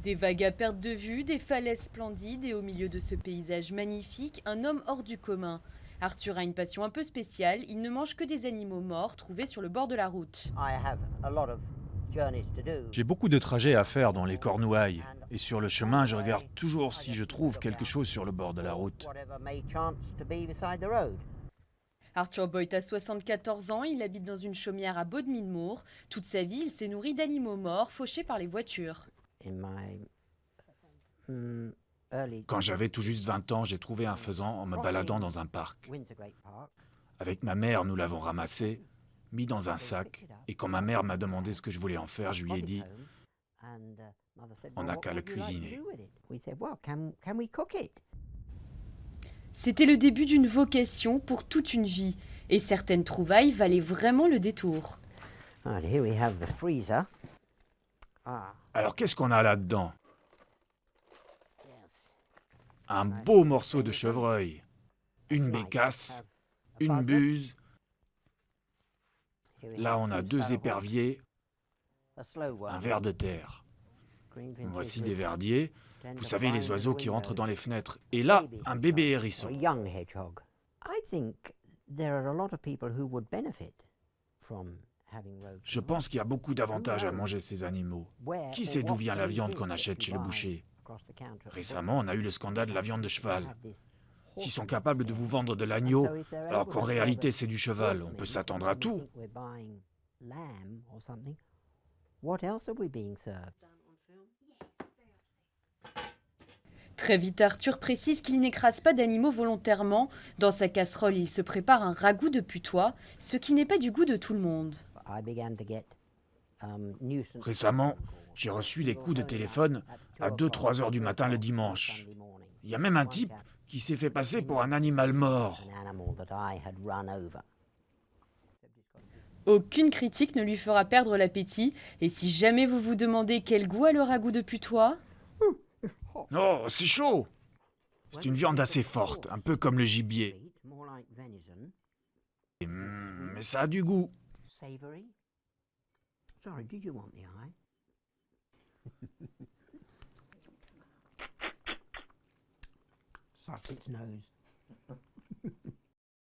Des vagues à perte de vue, des falaises splendides et au milieu de ce paysage magnifique, un homme hors du commun. Arthur a une passion un peu spéciale, il ne mange que des animaux morts trouvés sur le bord de la route. J'ai beaucoup de trajets à faire dans les Cornouailles, et sur le chemin, je regarde toujours si je trouve quelque chose sur le bord de la route. Arthur Boyd a 74 ans, il habite dans une chaumière à Bodmin-Moor. Toute sa vie, il s'est nourri d'animaux morts fauchés par les voitures. Quand j'avais tout juste 20 ans, j'ai trouvé un faisan en me baladant dans un parc. Avec ma mère, nous l'avons ramassé, mis dans un sac, et quand ma mère m'a demandé ce que je voulais en faire, je lui ai dit « On n'a qu'à le cuisiner ». C'était le début d'une vocation pour toute une vie, et certaines trouvailles valaient vraiment le détour. Alors qu'est-ce qu'on a là-dedans? Un beau morceau de chevreuil, une bécasse, une buse. Là, on a 2 éperviers, un ver de terre. Voici des verdiers, vous savez, les oiseaux qui rentrent dans les fenêtres. Et là, un bébé hérisson. Je pense qu'il y a beaucoup d'avantages à manger ces animaux. Qui sait d'où vient la viande qu'on achète chez le boucher? Récemment, on a eu le scandale de la viande de cheval. S'ils sont capables de vous vendre de l'agneau, alors qu'en réalité c'est du cheval, on peut s'attendre à tout. Très vite, Arthur précise qu'il n'écrase pas d'animaux volontairement. Dans sa casserole, il se prépare un ragoût de putois, ce qui n'est pas du goût de tout le monde. Récemment, j'ai reçu des coups de téléphone à 2-3 heures du matin le dimanche. Il y a même un type qui s'est fait passer pour un animal mort. Aucune critique ne lui fera perdre l'appétit. Et si jamais vous vous demandez quel goût a le ragoût de putois, Oh, c'est chaud! C'est une viande assez forte, un peu comme le gibier. Mais ça a du goût. Suck its nose.